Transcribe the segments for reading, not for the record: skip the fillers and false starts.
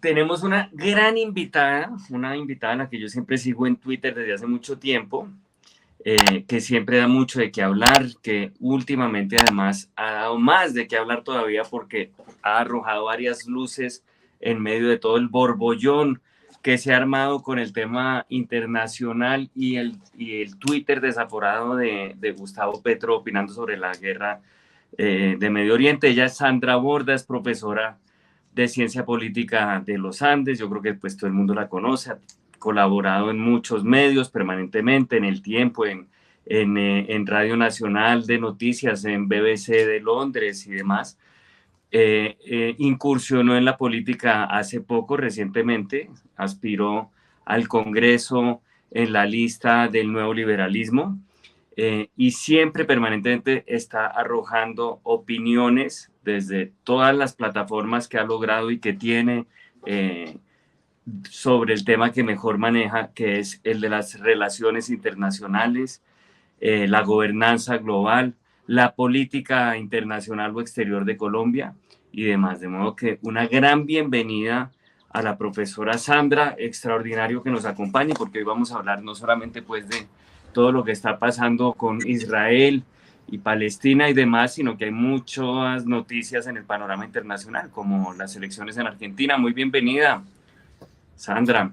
tenemos una invitada a la que yo siempre sigo en Twitter desde hace mucho tiempo, que siempre da mucho de qué hablar, que últimamente además ha dado más de qué hablar todavía porque ha arrojado varias luces en medio de todo el borbollón que se ha armado con el tema internacional y el Twitter desaforado de Gustavo Petro opinando sobre la guerra de Medio Oriente. Ella es Sandra Borda, es profesora de Ciencia Política de los Andes. Yo creo que pues todo el mundo la conoce, ha colaborado en muchos medios permanentemente, en El Tiempo, en Radio Nacional de Noticias, en BBC de Londres y demás. Incursionó en la política hace poco, recientemente, aspiró al Congreso en la lista del nuevo liberalismo, y siempre permanentemente está arrojando opiniones desde todas las plataformas que ha logrado y que tiene sobre el tema que mejor maneja, que es el de las relaciones internacionales, la gobernanza global, la política internacional o exterior de Colombia y demás. De modo que una gran bienvenida a la profesora Sandra, extraordinario que nos acompañe, porque hoy vamos a hablar no solamente pues de todo lo que está pasando con Israel y Palestina y demás, sino que hay muchas noticias en el panorama internacional, como las elecciones en Argentina. Muy bienvenida, Sandra.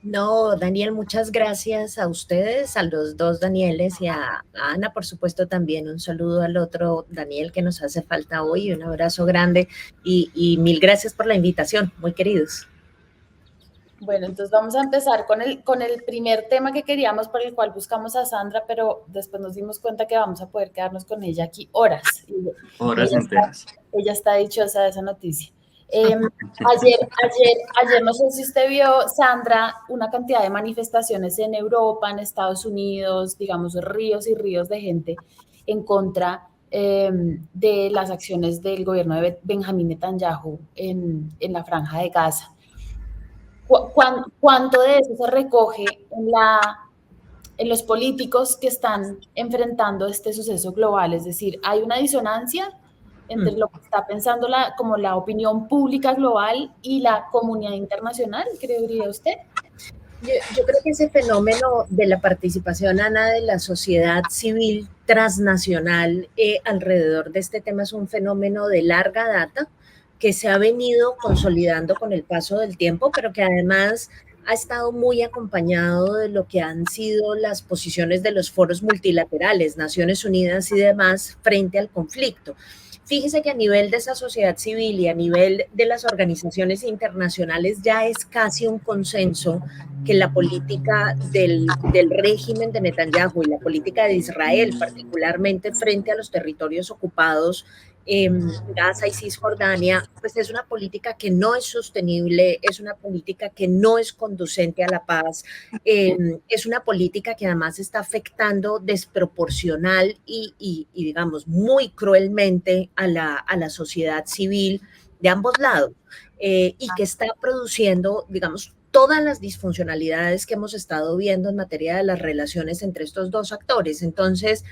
No, Daniel, muchas gracias a ustedes, a los dos Danieles y a Ana, por supuesto, también un saludo al otro Daniel que nos hace falta hoy, un abrazo grande y mil gracias por la invitación, muy queridos. Bueno, entonces vamos a empezar con el primer tema que queríamos, por el cual buscamos a Sandra, pero después nos dimos cuenta que vamos a poder quedarnos con ella aquí horas. Horas enteras. Ella está dichosa de esa noticia. Ayer, no sé si usted vio, Sandra, una cantidad de manifestaciones en Europa, en Estados Unidos, digamos, ríos y ríos de gente en contra de las acciones del gobierno de Benjamín Netanyahu en la Franja de Gaza. ¿Cuánto de eso se recoge en los políticos que están enfrentando este suceso global? Es decir, ¿hay una disonancia entre lo que está pensando como la opinión pública global y la comunidad internacional, creería usted? Yo creo que ese fenómeno de la participación, Ana, de la sociedad civil transnacional alrededor de este tema es un fenómeno de larga data que se ha venido consolidando con el paso del tiempo, pero que además ha estado muy acompañado de lo que han sido las posiciones de los foros multilaterales, Naciones Unidas y demás, frente al conflicto. Fíjese que a nivel de esa sociedad civil y a nivel de las organizaciones internacionales ya es casi un consenso que la política del régimen de Netanyahu y la política de Israel, particularmente frente a los territorios ocupados, Gaza y Cisjordania, pues es una política que no es sostenible, es una política que no es conducente a la paz, es una política que además está afectando desproporcional y digamos, muy cruelmente a la sociedad civil de ambos lados, y que está produciendo, digamos, todas las disfuncionalidades que hemos estado viendo en materia de las relaciones entre estos dos actores. Entonces,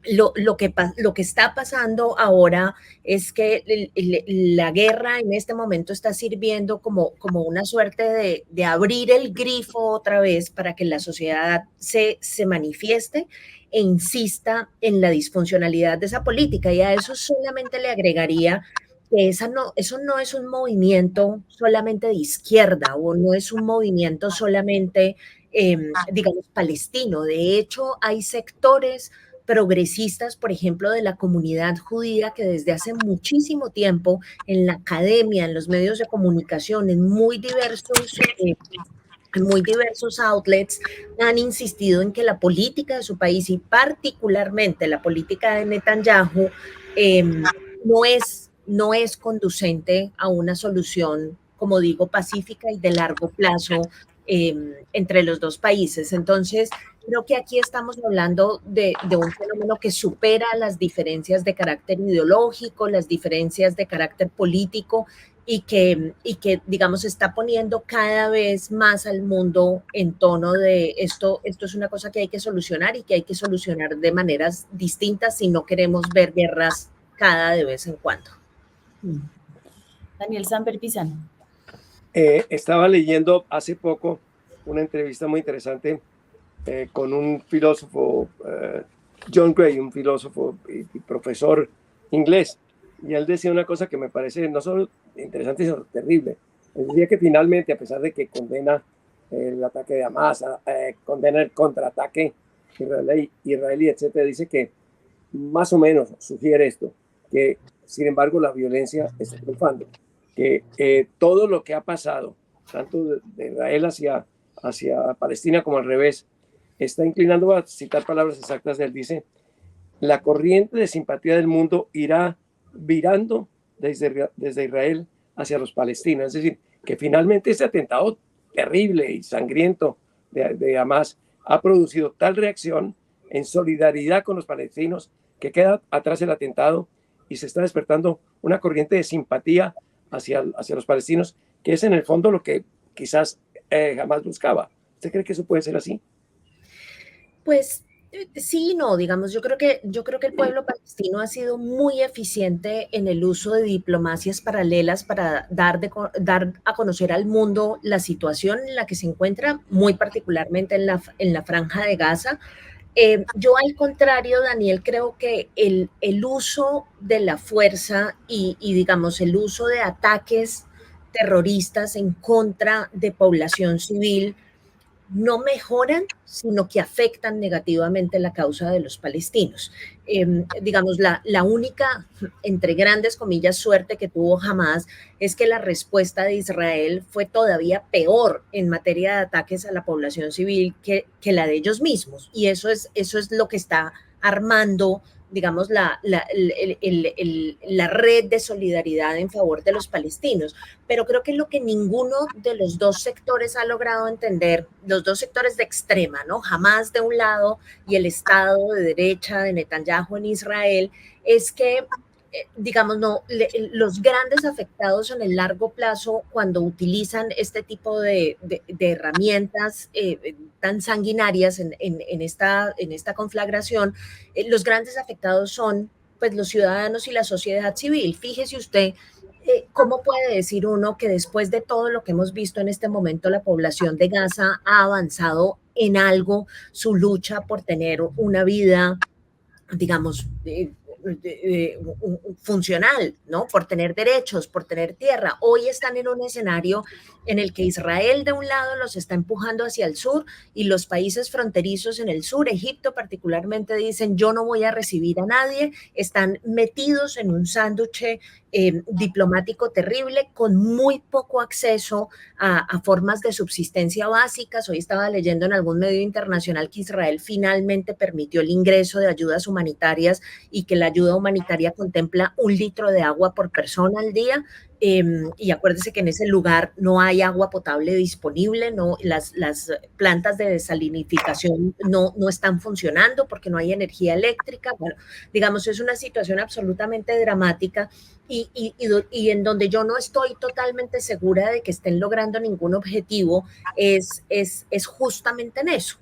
lo que está pasando ahora es que la guerra en este momento está sirviendo como una suerte de abrir el grifo otra vez para que la sociedad se manifieste e insista en la disfuncionalidad de esa política. Y a eso solamente le agregaría que eso no es un movimiento solamente de izquierda o no es un movimiento solamente, digamos, palestino. De hecho, hay sectores progresistas, por ejemplo, de la comunidad judía, que desde hace muchísimo tiempo en la academia, en los medios de comunicación, en muy diversos outlets, han insistido en que la política de su país y particularmente la política de Netanyahu no es conducente a una solución, como digo, pacífica y de largo plazo entre los dos países. Entonces, creo que aquí estamos hablando de un fenómeno que supera las diferencias de carácter ideológico, las diferencias de carácter político y que, digamos, está poniendo cada vez más al mundo en tono de esto es una cosa que hay que solucionar y que hay que solucionar de maneras distintas si no queremos ver guerras cada de vez en cuando. Daniel Samper Pizano. Estaba leyendo hace poco una entrevista muy interesante con un filósofo, John Gray, un filósofo y profesor inglés, y él decía una cosa que me parece no solo interesante, sino terrible. Él decía que finalmente, a pesar de que condena el ataque de Hamas, condena el contraataque israelí, etcétera, dice que más o menos sugiere esto, que sin embargo la violencia está triunfando, que todo lo que ha pasado, tanto de Israel hacia Palestina como al revés, está inclinando, a citar palabras exactas de él, dice, la corriente de simpatía del mundo irá virando desde Israel hacia los palestinos. Es decir, que finalmente ese atentado terrible y sangriento de Hamas ha producido tal reacción en solidaridad con los palestinos que queda atrás el atentado y se está despertando una corriente de simpatía hacia los palestinos, que es en el fondo lo que quizás Hamas buscaba. ¿Usted cree que eso puede ser así? Pues sí, no, digamos, yo creo que el pueblo palestino ha sido muy eficiente en el uso de diplomacias paralelas para dar a conocer al mundo la situación en la que se encuentra, muy particularmente en la franja de Gaza. Yo al contrario, Daniel, creo que el uso de la fuerza y digamos el uso de ataques terroristas en contra de población civil no mejoran, sino que afectan negativamente la causa de los palestinos. Digamos, la única, entre grandes comillas, suerte que tuvo Hamas es que la respuesta de Israel fue todavía peor en materia de ataques a la población civil que la de ellos mismos. Y eso es lo que está armando, digamos, la red de solidaridad en favor de los palestinos. Pero creo que lo que ninguno de los dos sectores ha logrado entender, los dos sectores de extrema, ¿no? Hamas de un lado y el Estado de derecha de Netanyahu en Israel, es que digamos, no, los grandes afectados en el largo plazo cuando utilizan este tipo de herramientas tan sanguinarias en esta conflagración, los grandes afectados son pues los ciudadanos y la sociedad civil. Fíjese usted ¿cómo puede decir uno que después de todo lo que hemos visto en este momento, la población de Gaza ha avanzado en algo su lucha por tener una vida, digamos, funcional, ¿no? Por tener derechos, por tener tierra. Hoy están en un escenario en el que Israel de un lado los está empujando hacia el sur y los países fronterizos en el sur, Egipto particularmente, dicen yo no voy a recibir a nadie, están metidos en un sándwich diplomático terrible con muy poco acceso a formas de subsistencia básicas. Hoy estaba leyendo en algún medio internacional que Israel finalmente permitió el ingreso de ayudas humanitarias y que la ayuda humanitaria contempla 1 litro de agua por persona al día. Y acuérdese que en ese lugar no hay agua potable disponible, no, las plantas de desalinificación no están funcionando porque no hay energía eléctrica. Bueno, digamos, es una situación absolutamente dramática y en donde yo no estoy totalmente segura de que estén logrando ningún objetivo es justamente en eso.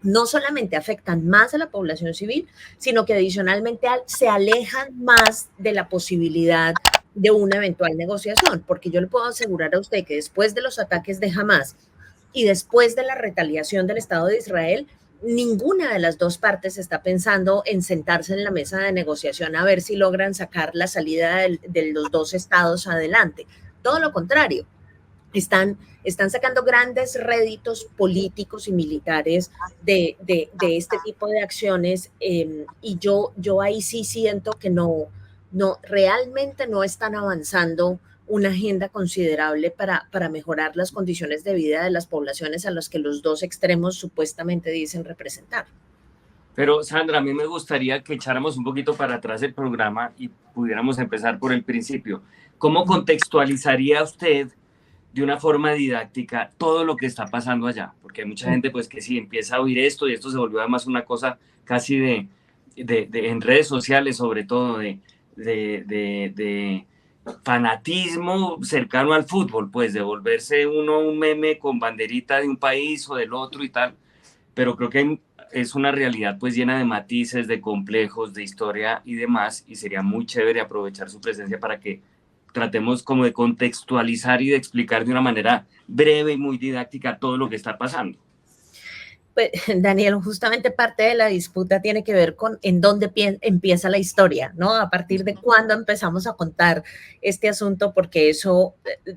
No solamente afectan más a la población civil, sino que adicionalmente se alejan más de la posibilidad de una eventual negociación, porque yo le puedo asegurar a usted que después de los ataques de Hamas y después de la retaliación del Estado de Israel, ninguna de las dos partes está pensando en sentarse en la mesa de negociación a ver si logran sacar la salida de los dos estados adelante. Todo lo contrario, están sacando grandes réditos políticos y militares de este tipo de acciones y yo ahí sí siento que realmente no están avanzando una agenda considerable para mejorar las condiciones de vida de las poblaciones a las que los dos extremos supuestamente dicen representar. Pero Sandra, a mí me gustaría que echáramos un poquito para atrás el programa y pudiéramos empezar por el principio. ¿Cómo contextualizaría usted de una forma didáctica todo lo que está pasando allá? Porque hay mucha gente pues que sí empieza a oír esto y esto se volvió además una cosa casi en redes sociales, sobre todo de fanatismo cercano al fútbol, pues de volverse uno un meme con banderita de un país o del otro y tal, pero creo que es una realidad pues llena de matices, de complejos, de historia y demás, y sería muy chévere aprovechar su presencia para que tratemos como de contextualizar y de explicar de una manera breve y muy didáctica todo lo que está pasando. Pues, Daniel, justamente parte de la disputa tiene que ver con en dónde empieza la historia, ¿no? A partir de cuándo empezamos a contar este asunto, porque eso,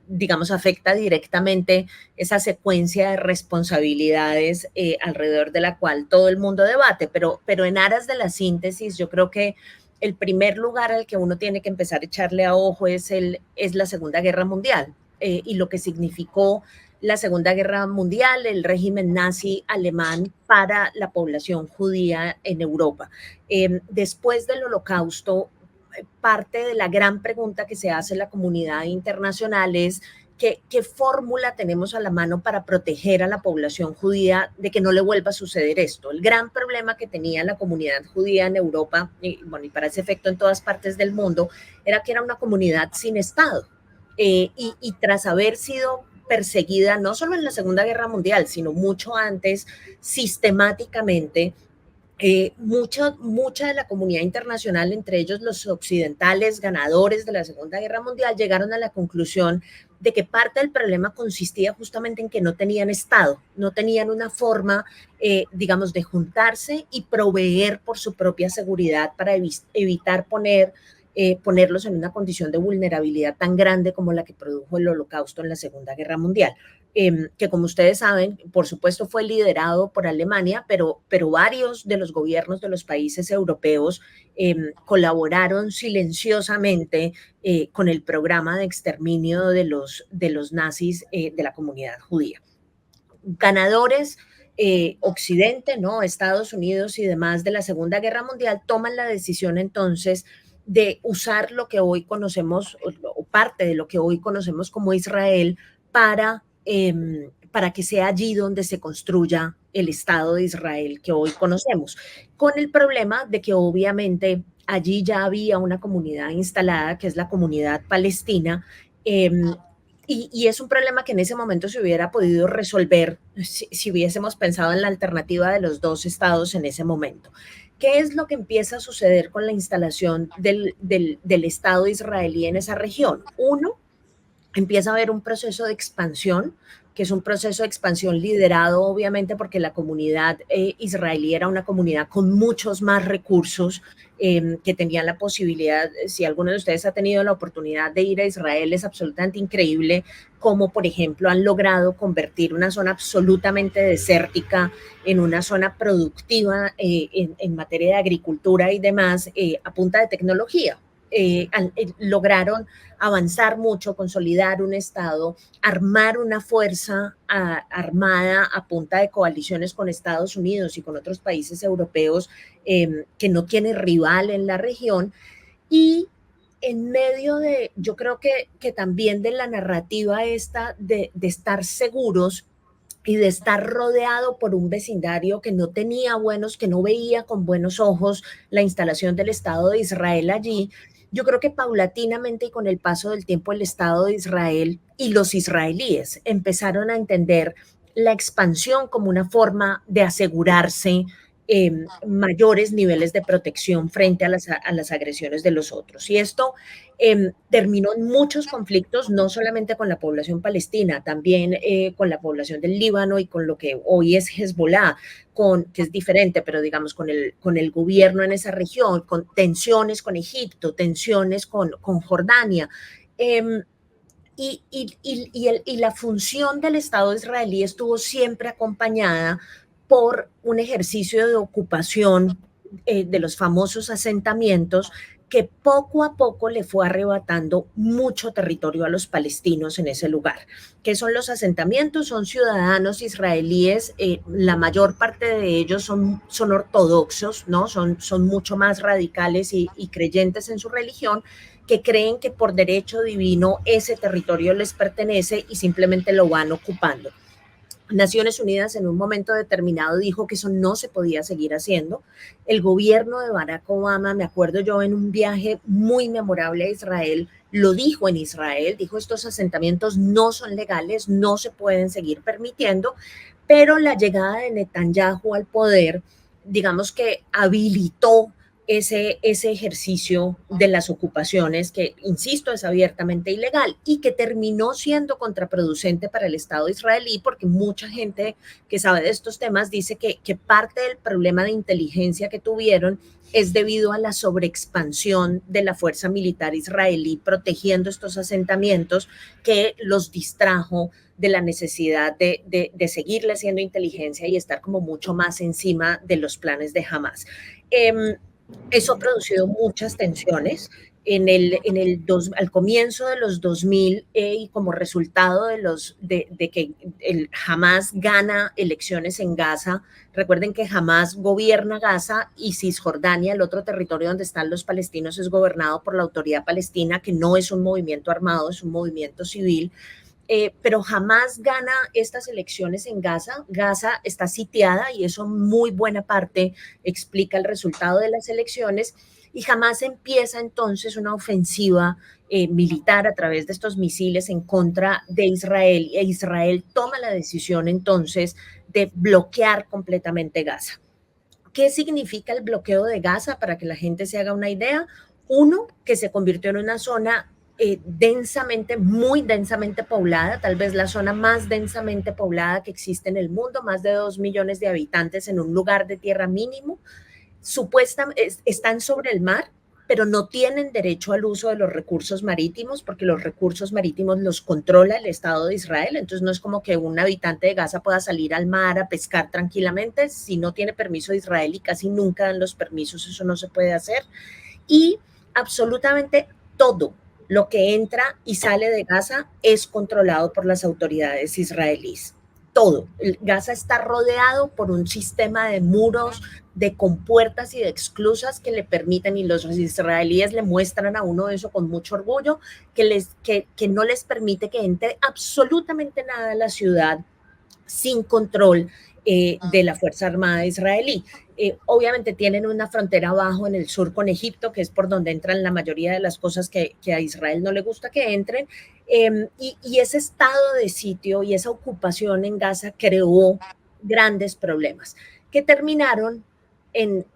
digamos, afecta directamente esa secuencia de responsabilidades alrededor de la cual todo el mundo debate, pero en aras de la síntesis, yo creo que el primer lugar al que uno tiene que empezar a echarle a ojo es la Segunda Guerra Mundial y lo que significó la Segunda Guerra Mundial, el régimen nazi alemán para la población judía en Europa. Después del Holocausto, parte de la gran pregunta que se hace la comunidad internacional es ¿qué fórmula tenemos a la mano para proteger a la población judía de que no le vuelva a suceder esto? El gran problema que tenía la comunidad judía en Europa, y para ese efecto en todas partes del mundo, era que era una comunidad sin Estado. Y tras haber sido perseguida no solo en la Segunda Guerra Mundial, sino mucho antes, sistemáticamente, mucha de la comunidad internacional, entre ellos los occidentales ganadores de la Segunda Guerra Mundial, llegaron a la conclusión de que parte del problema consistía justamente en que no tenían Estado, no tenían una forma, digamos, de juntarse y proveer por su propia seguridad para evitar ponerlos en una condición de vulnerabilidad tan grande como la que produjo el Holocausto en la Segunda Guerra Mundial, que como ustedes saben, por supuesto fue liderado por Alemania, pero varios de los gobiernos de los países europeos colaboraron silenciosamente con el programa de exterminio de los nazis de la comunidad judía. Ganadores Occidente, ¿no? Estados Unidos y demás de la Segunda Guerra Mundial toman la decisión entonces de usar lo que hoy conocemos, o parte de lo que hoy conocemos como Israel, para que sea allí donde se construya el Estado de Israel que hoy conocemos, con el problema de que obviamente allí ya había una comunidad instalada, que es la comunidad palestina, y es un problema que en ese momento se hubiera podido resolver si hubiésemos pensado en la alternativa de los dos estados en ese momento. ¿Qué es lo que empieza a suceder con la instalación del Estado israelí en esa región? Uno, empieza a haber un proceso de expansión, que es un proceso de expansión liderado obviamente porque la comunidad israelí era una comunidad con muchos más recursos que tenían la posibilidad, si alguno de ustedes ha tenido la oportunidad de ir a Israel, es absolutamente increíble cómo, por ejemplo, han logrado convertir una zona absolutamente desértica en una zona productiva en materia de agricultura y demás a punta de tecnología. Lograron avanzar mucho, consolidar un Estado, armar una fuerza armada a punta de coaliciones con Estados Unidos y con otros países europeos que no tiene rival en la región, y en medio de, yo creo que también de la narrativa esta de estar seguros y de estar rodeado por un vecindario que no tenía que no veía con buenos ojos la instalación del Estado de Israel allí. Yo creo que paulatinamente y con el paso del tiempo el Estado de Israel y los israelíes empezaron a entender la expansión como una forma de asegurarse mayores niveles de protección frente a las agresiones de los otros. Y esto terminó en muchos conflictos, no solamente con la población palestina, también con la población del Líbano y con lo que hoy es Hezbollah, que es diferente, pero digamos con el gobierno en esa región, con tensiones con Egipto, tensiones con Jordania. Y la función del Estado israelí estuvo siempre acompañada por un ejercicio de ocupación de los famosos asentamientos que poco a poco le fue arrebatando mucho territorio a los palestinos en ese lugar. ¿Qué son los asentamientos? Son ciudadanos israelíes, la mayor parte de ellos son ortodoxos, ¿no? Son mucho más radicales y creyentes en su religión, que creen que por derecho divino ese territorio les pertenece y simplemente lo van ocupando. Naciones Unidas en un momento determinado dijo que eso no se podía seguir haciendo. El gobierno de Barack Obama, me acuerdo yo en un viaje muy memorable a Israel, lo dijo en Israel, dijo estos asentamientos no son legales, no se pueden seguir permitiendo, pero la llegada de Netanyahu al poder, digamos que habilitó ese ejercicio de las ocupaciones que, insisto, es abiertamente ilegal y que terminó siendo contraproducente para el Estado israelí, porque mucha gente que sabe de estos temas dice que parte del problema de inteligencia que tuvieron es debido a la sobreexpansión de la fuerza militar israelí protegiendo estos asentamientos, que los distrajo de la necesidad de seguirle haciendo inteligencia y estar como mucho más encima de los planes de Hamas. Eso ha producido muchas tensiones. Al comienzo de los 2000 y como resultado de que Hamas gana elecciones en Gaza. Recuerden que Hamas gobierna Gaza y Cisjordania, el otro territorio donde están los palestinos, es gobernado por la Autoridad Palestina, que no es un movimiento armado, es un movimiento civil. Pero Hamas gana estas elecciones en Gaza. Gaza está sitiada y eso en muy buena parte explica el resultado de las elecciones. Y Hamas empieza entonces una ofensiva militar a través de estos misiles en contra de Israel. E Israel toma la decisión entonces de bloquear completamente Gaza. ¿Qué significa el bloqueo de Gaza? Para que la gente se haga una idea. Uno, que se convirtió en una zona muy densamente poblada, tal vez la zona más densamente poblada que existe en el mundo, más de 2 millones de habitantes en un lugar de tierra mínimo. Supuestamente están sobre el mar, pero no tienen derecho al uso de los recursos marítimos, porque los recursos marítimos los controla el Estado de Israel. Entonces no es como que un habitante de Gaza pueda salir al mar a pescar tranquilamente. Si no tiene permiso de Israel, y casi nunca dan los permisos, eso no se puede hacer. Y absolutamente todo lo que entra y sale de Gaza es controlado por las autoridades israelíes. Todo. Gaza está rodeado por un sistema de muros, de compuertas y de esclusas que le permiten, y los israelíes le muestran a uno eso con mucho orgullo, que no les permite que entre absolutamente nada a la ciudad sin control de la Fuerza Armada israelí. Obviamente tienen una frontera abajo en el sur con Egipto, que es por donde entran la mayoría de las cosas que a Israel no le gusta que entren, y ese estado de sitio y esa ocupación en Gaza creó grandes problemas que terminaron en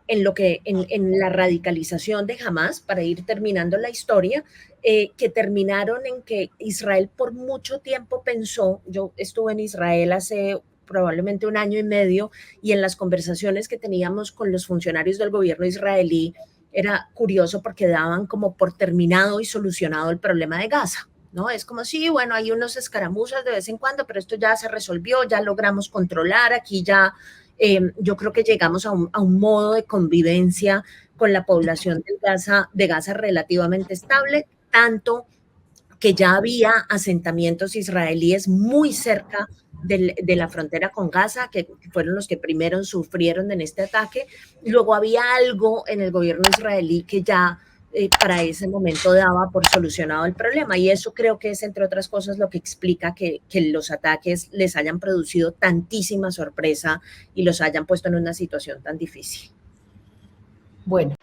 la radicalización de Hamas, para ir terminando la historia, que terminaron en que Israel por mucho tiempo pensó. Yo estuve en Israel hace probablemente 1 año y medio, y en las conversaciones que teníamos con los funcionarios del gobierno israelí era curioso porque daban como por terminado y solucionado el problema de Gaza, ¿no? Es como, sí, bueno, hay unos escaramuzas de vez en cuando, pero esto ya se resolvió, ya logramos controlar, aquí ya yo creo que llegamos a un modo de convivencia con la población de Gaza relativamente estable, tanto que ya había asentamientos israelíes muy cerca de la frontera con Gaza, que fueron los que primero sufrieron en este ataque. Luego había algo en el gobierno israelí que ya para ese momento daba por solucionado el problema, y eso creo que es, entre otras cosas, lo que explica que los ataques les hayan producido tantísima sorpresa y los hayan puesto en una situación tan difícil. Bueno,